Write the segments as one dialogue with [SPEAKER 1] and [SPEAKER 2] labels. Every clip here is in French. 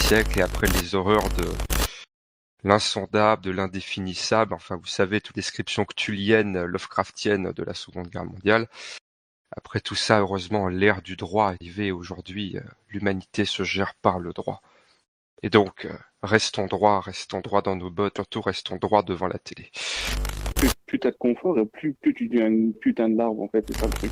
[SPEAKER 1] siècle et après les horreurs de l'insondable, de l'indéfinissable, enfin vous savez, toute description cthulhienne, Lovecraftienne de la Seconde Guerre mondiale. Après tout ça, heureusement, l'ère du droit est arrivée. Aujourd'hui, l'humanité se gère par le droit. Et donc, restons droit dans nos bottes, surtout restons droit devant la télé.
[SPEAKER 2] Plus t'as de confort et plus tu deviens une putain de larve, en fait, c'est ça le truc.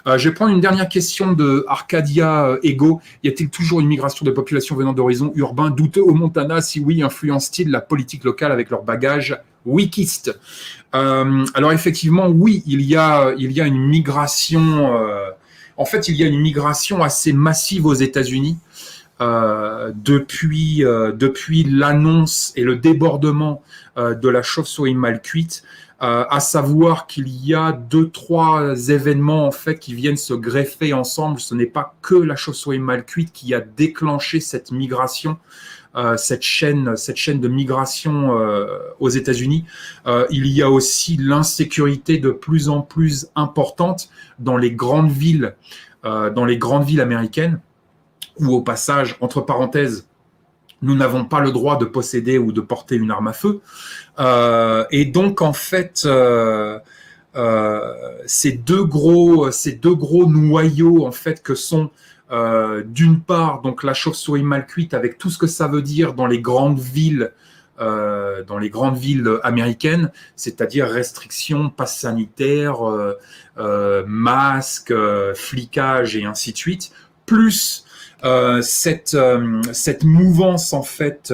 [SPEAKER 3] Je vais prendre une dernière question de Arcadia Ego. Y a-t-il toujours une migration de population venant d'horizons urbains douteux au Montana? Si oui, influence-t-il la politique locale avec leur bagage wikiste? Alors effectivement, oui, il y a une migration. En fait, il y a une migration assez massive aux États-Unis depuis l'annonce et le débordement de la chauve-souris mal cuite. À savoir qu'il y a 2-3 événements en fait qui viennent se greffer ensemble. Ce n'est pas que la chauve-souris mal cuite qui a déclenché cette migration, cette chaîne de migration aux États-Unis. Il y a aussi l'insécurité de plus en plus importante dans les grandes villes américaines, où au passage, entre parenthèses, nous n'avons pas le droit de posséder ou de porter une arme à feu. Et donc, en fait, ces deux gros noyaux, en fait, que sont d'une part donc la chauve-souris mal cuite avec tout ce que ça veut dire dans les grandes villes américaines, c'est-à-dire restrictions, pass sanitaire, masques, flicage et ainsi de suite, plus cette mouvance en fait,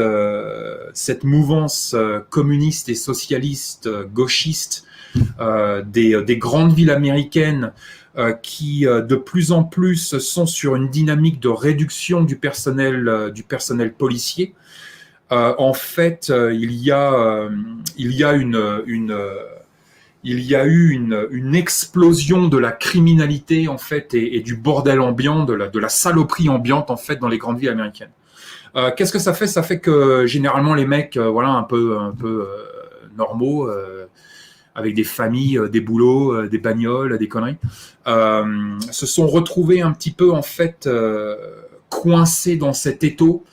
[SPEAKER 3] cette mouvance communiste et socialiste, gauchiste des grandes villes américaines qui de plus en plus sont sur une dynamique de réduction du personnel policier. En fait, il y a eu une explosion de la criminalité en fait et du bordel ambiant, de la saloperie ambiante en fait dans les grandes villes américaines. Qu'est-ce que ça fait? Ça fait que généralement les mecs, voilà, un peu normaux, avec des familles, des boulots, des bagnoles, des conneries, se sont retrouvés un petit peu en fait coincés dans cet étau.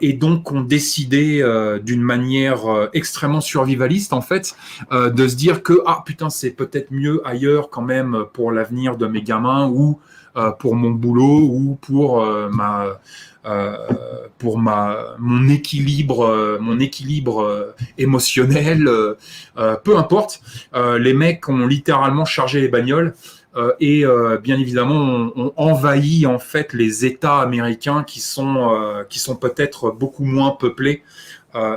[SPEAKER 3] Et donc ont décidé d'une manière extrêmement survivaliste en fait de se dire que ah putain c'est peut-être mieux ailleurs quand même pour l'avenir de mes gamins ou pour mon boulot ou pour mon équilibre émotionnel, peu importe. Les mecs ont littéralement chargé les bagnoles. Et bien évidemment, on envahit en fait les États américains qui sont peut-être beaucoup moins peuplés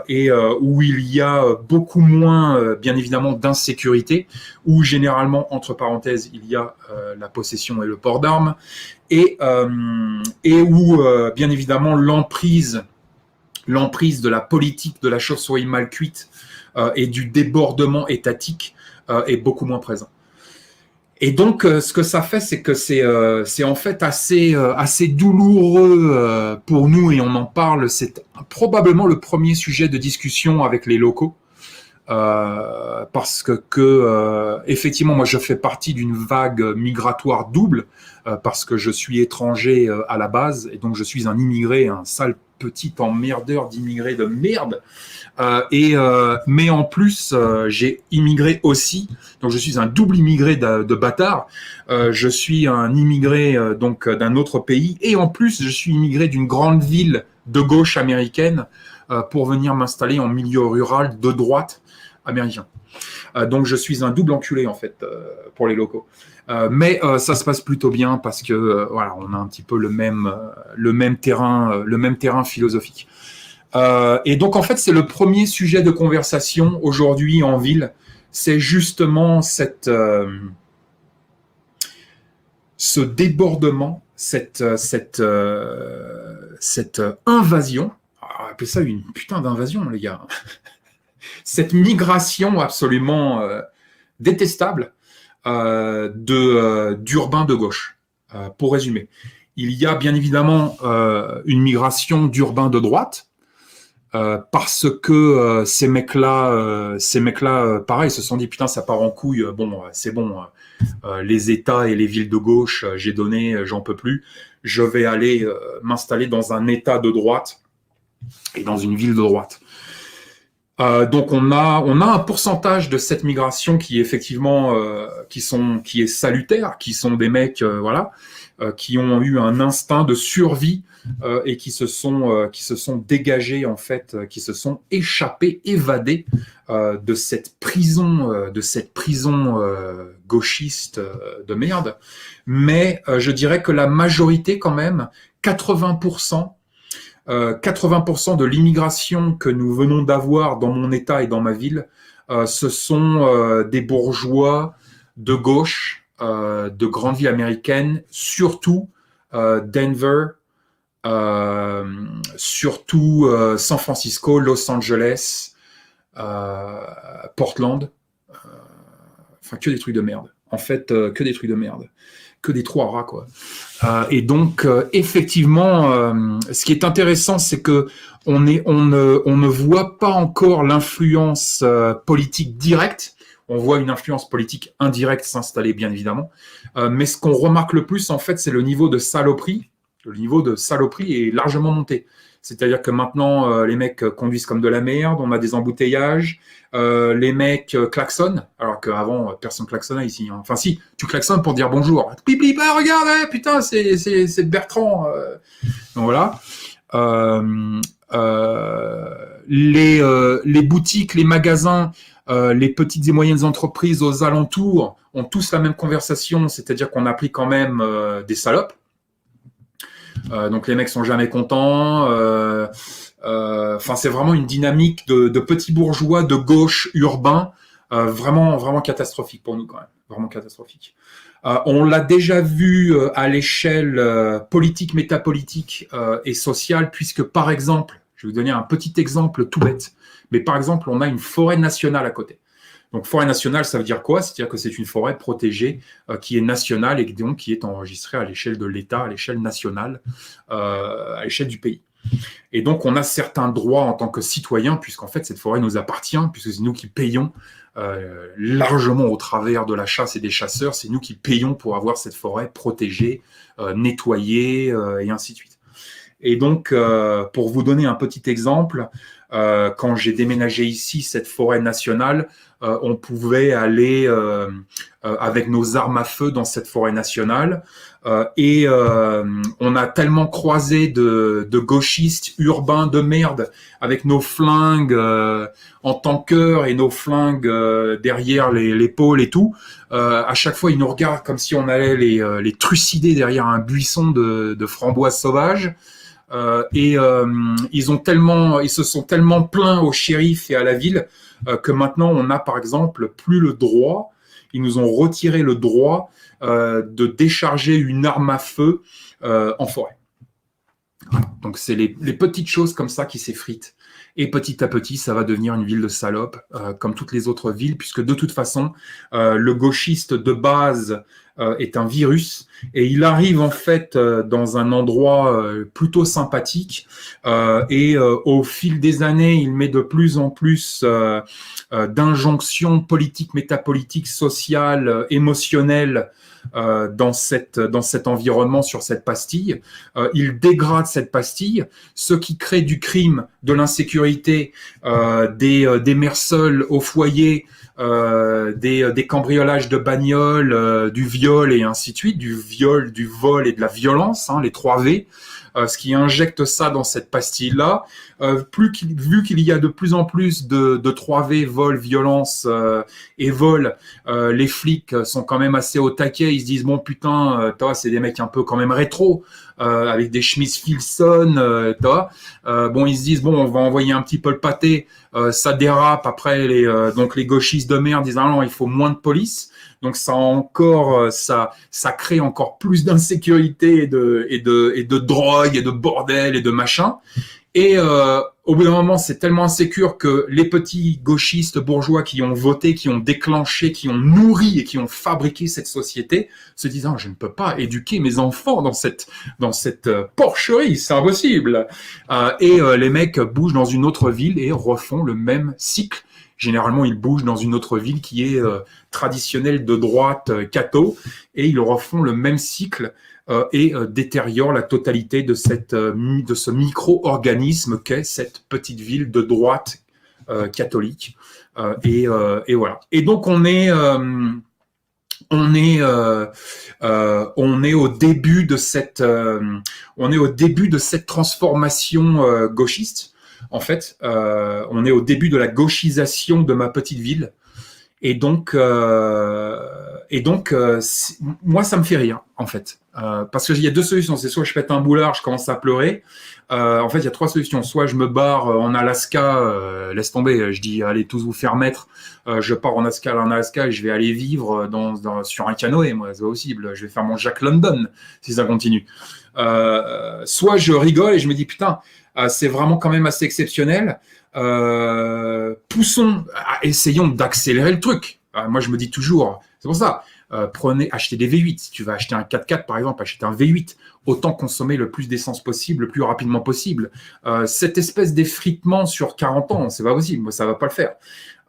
[SPEAKER 3] et où il y a beaucoup moins, bien évidemment, d'insécurité, où généralement, entre parenthèses, il y a la possession et le port d'armes, et où, bien évidemment, l'emprise de la politique de la chauve-souris mal cuite et du débordement étatique est beaucoup moins présent. Et donc, ce que ça fait, c'est que c'est en fait assez douloureux pour nous, et on en parle. C'est probablement le premier sujet de discussion avec les locaux, parce que effectivement, moi, je fais partie d'une vague migratoire double, parce que je suis étranger à la base, et donc je suis un immigré, un sale petit emmerdeur d'immigré de merde. Mais en plus, j'ai immigré aussi, donc je suis un double immigré de bâtard. Je suis un immigré donc d'un autre pays, et en plus, je suis immigré d'une grande ville de gauche américaine pour venir m'installer en milieu rural de droite américain. Donc je suis un double enculé en fait pour les locaux. Mais ça se passe plutôt bien parce que voilà, on a un petit peu le même terrain philosophique. Et donc en fait, c'est le premier sujet de conversation aujourd'hui en ville. C'est justement cette ce débordement, cette invasion. Appelez ça une putain d'invasion, les gars. Cette migration absolument détestable d'urbains de gauche. Pour résumer, il y a bien évidemment une migration d'urbains de droite, parce que ces mecs-là, pareil, se sont dit putain, ça part en couille. Bon, c'est bon. Les États et les villes de gauche, j'ai donné, j'en peux plus. je vais aller m'installer dans un État de droite et dans une ville de droite. Donc on a un pourcentage de cette migration qui effectivement qui est salutaire, qui sont des mecs qui ont eu un instinct de survie et qui se sont dégagés en fait, qui se sont échappés, évadés de cette prison gauchiste de merde. Mais je dirais que la majorité quand même, 80% de l'immigration que nous venons d'avoir dans mon État et dans ma ville, ce sont des bourgeois de gauche, de grandes villes américaines, surtout Denver, surtout San Francisco, Los Angeles, Portland, enfin que des trucs de merde. En fait, que des trucs de merde. Que des trous à rats, quoi. Et donc, effectivement, ce qui est intéressant, c'est que on ne voit pas encore l'influence politique directe. On voit une influence politique indirecte s'installer, bien évidemment. Mais ce qu'on remarque le plus, en fait, c'est le niveau de saloperie. Le niveau de saloperie est largement monté. C'est-à-dire que maintenant, les mecs conduisent comme de la merde, on a des embouteillages, les mecs klaxonnent, alors qu'avant, personne klaxonnait ici. Hein. Enfin si, tu klaxonnes pour dire bonjour. Pipi, bah, regarde, putain, c'est Bertrand. Donc voilà. Les boutiques, les magasins, les petites et moyennes entreprises aux alentours ont tous la même conversation, c'est-à-dire qu'on applique quand même des salopes. Donc les mecs sont jamais contents. Enfin, c'est vraiment une dynamique de petits bourgeois de gauche urbain, vraiment catastrophique pour nous quand même, vraiment catastrophique. On l'a déjà vu à l'échelle politique, métapolitique et sociale, puisque par exemple, je vais vous donner un petit exemple tout bête, mais par exemple, on a une forêt nationale à côté. Donc, forêt nationale, ça veut dire quoi? C'est-à-dire que c'est une forêt protégée qui est nationale et donc qui est enregistrée à l'échelle de l'État, à l'échelle nationale, à l'échelle du pays. Et donc, on a certains droits en tant que citoyens, puisqu'en fait, cette forêt nous appartient, puisque c'est nous qui payons largement au travers de la chasse et des chasseurs, c'est nous qui payons pour avoir cette forêt protégée, nettoyée, et ainsi de suite. Et donc, pour vous donner un petit exemple, quand j'ai déménagé ici, cette forêt nationale, on pouvait aller avec nos armes à feu dans cette forêt nationale et on a tellement croisé de gauchistes urbains de merde avec nos flingues en tanker et nos flingues derrière l'épaule et tout. À chaque fois, ils nous regardent comme si on allait les trucider derrière un buisson de framboises sauvages. Ils se sont tellement plaints au shérif et à la ville que maintenant on a par exemple plus le droit, ils nous ont retiré le droit de décharger une arme à feu en forêt. Voilà. Donc c'est les petites choses comme ça qui s'effritent. Et petit à petit, ça va devenir une ville de salopes, comme toutes les autres villes, puisque de toute façon, le gauchiste de base est un virus, et il arrive en fait dans un endroit plutôt sympathique, et au fil des années, il met de plus en plus d'injonctions politiques, métapolitiques, sociales, émotionnelles dans cet environnement, sur cette pastille. Il dégrade cette pastille, ce qui crée du crime, de l'insécurité, des mères seules au foyer, des cambriolages de bagnoles, du viol et ainsi de suite, du viol, du vol et de la violence, hein, les 3 V. Ce qui injecte ça dans cette pastille-là, vu qu'il y a de plus en plus de 3V, vol, violence et vol, les flics sont quand même assez au taquet. Ils se disent, bon putain, c'est des mecs un peu quand même rétro, avec des chemises Filson, bon, ils se disent, bon, on va envoyer un petit peu le pâté, ça dérape, après donc les gauchistes de merde disent, ah non, il faut moins de police. Donc ça crée encore plus d'insécurité et de drogue et de bordel et de machin. Et au bout d'un moment, c'est tellement insécure que les petits gauchistes bourgeois qui ont voté, qui ont déclenché, qui ont nourri et qui ont fabriqué cette société se disent, ah, je ne peux pas éduquer mes enfants dans cette porcherie, c'est impossible. Et les mecs bougent dans une autre ville et refont le même cycle. généralement ils bougent dans une autre ville qui est traditionnelle de droite catho, et ils refont le même cycle et détériorent la totalité de ce micro-organisme qu'est cette petite ville de droite catholique. Et voilà. Et donc on est au début de cette transformation gauchiste. En fait, on est au début de la gauchisation de ma petite ville. Et donc, moi, ça me fait rire, en fait. Parce qu'il y a deux solutions. C'est soit je pète un boulard, je commence à pleurer. En fait, il y a trois solutions. Soit je me barre en Alaska, laisse tomber, je dis allez tous vous faire mettre. Je pars en Alaska et je vais aller vivre sur un canoë, moi, c'est pas possible. Je vais faire mon Jack London si ça continue. Soit je rigole et je me dis putain, c'est vraiment quand même assez exceptionnel. Essayons d'accélérer le truc. Moi, je me dis toujours, c'est pour ça, achetez des V8. Si tu vas acheter un 4x4, par exemple, achetez un V8. Autant consommer le plus d'essence possible, le plus rapidement possible. Cette espèce d'effritement sur 40 ans, c'est pas possible. Moi, ça va pas le faire.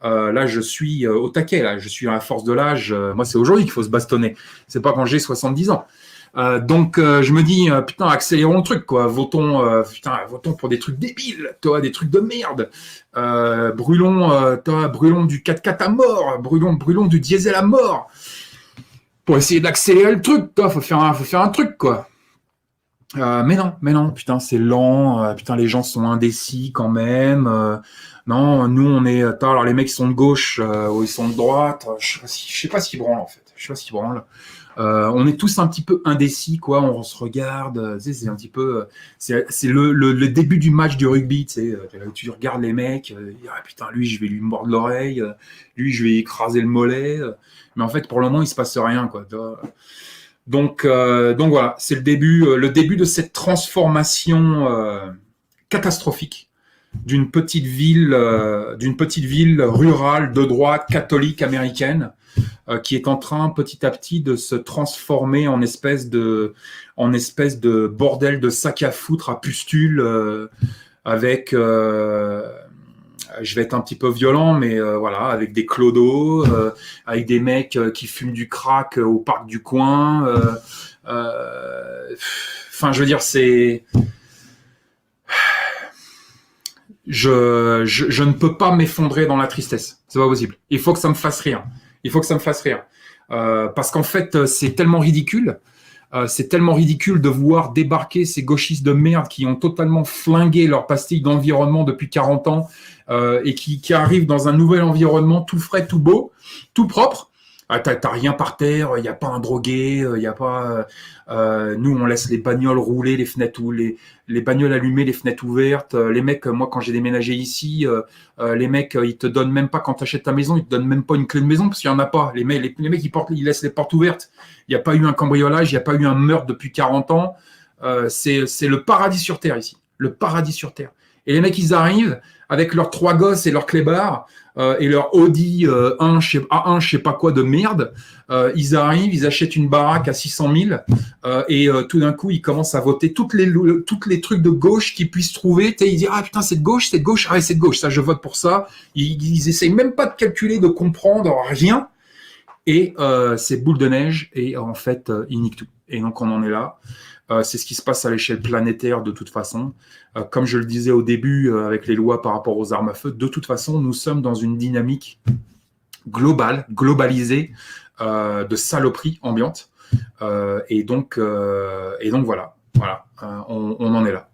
[SPEAKER 3] Là, je suis au taquet. Là, je suis à la force de l'âge. Moi, c'est aujourd'hui qu'il faut se bastonner. C'est pas quand j'ai 70 ans. Donc je me dis putain, accélérons le truc, quoi. Votons pour des trucs débiles, toi, des trucs de merde. Brûlons du 4x4 à mort, brûlons du diesel à mort pour essayer d'accélérer le truc, toi. Faut faire un truc, quoi. Mais non, putain, c'est lent. Putain, les gens sont indécis quand même. Non, nous on est. Alors les mecs ils sont de gauche ou ils sont de droite. Je sais pas s'ils branlent en fait. Je sais pas s'ils branlent. On est tous un petit peu indécis, quoi. On se regarde. Tu sais, c'est un petit peu. C'est le début du match du rugby. Tu sais, tu regardes les mecs. Putain, lui, je vais lui mordre l'oreille. Lui, je vais écraser le mollet. Mais en fait, pour le moment, il se passe rien, quoi. Donc voilà, c'est le début de cette transformation catastrophique d'une petite ville rurale de droite catholique américaine qui est en train petit à petit de se transformer en espèce de bordel de sac à foutre à pustules avec je vais être un petit peu violent, mais voilà, avec des clodos, avec des mecs qui fument du crack au parc du coin. Enfin, je veux dire, c'est... Je ne peux pas m'effondrer dans la tristesse. C'est pas possible. Il faut que ça me fasse rire. Parce qu'en fait, c'est tellement ridicule. C'est tellement ridicule de voir débarquer ces gauchistes de merde qui ont totalement flingué leur pastille d'environnement depuis 40 ans et qui arrivent dans un nouvel environnement tout frais, tout beau, tout propre. T'as rien par terre, il n'y a pas un drogué, il y a pas. Nous, on laisse les bagnoles rouler, les fenêtres ou les bagnoles allumées, les fenêtres ouvertes. Les mecs, moi, quand j'ai déménagé ici, les mecs, ils te donnent même pas quand tu achètes ta maison, ils te donnent même pas une clé de maison parce qu'il y en a pas. Les mecs, ils laissent les portes ouvertes. Il n'y a pas eu un cambriolage, il n'y a pas eu un meurtre depuis 40 ans. C'est le paradis sur terre ici, le paradis sur terre. Et les mecs, ils arrivent avec leurs 3 gosses et leurs clébards et leur Audi A1, je sais pas quoi de merde. Ils arrivent, ils achètent une baraque à 600 000 et tout d'un coup, ils commencent à voter toutes les trucs de gauche qu'ils puissent trouver. Ils disent ah putain, c'est de gauche, ah ouais, c'est de gauche, ça je vote pour ça. Ils essayent même pas de calculer, de comprendre rien. Et c'est boule de neige et en fait, ils niquent tout. Et donc on en est là. C'est ce qui se passe à l'échelle planétaire de toute façon. Comme je le disais au début avec les lois par rapport aux armes à feu, de toute façon, nous sommes dans une dynamique globalisée de saloperie ambiante. Et donc voilà, on en est là.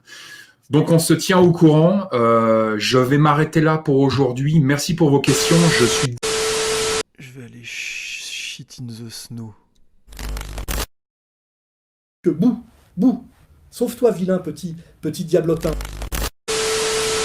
[SPEAKER 3] Donc on se tient au courant. Je vais m'arrêter là pour aujourd'hui. Merci pour vos questions.
[SPEAKER 4] Je vais aller shit in the snow.
[SPEAKER 5] Que bouh, sauve-toi vilain petit diablotin.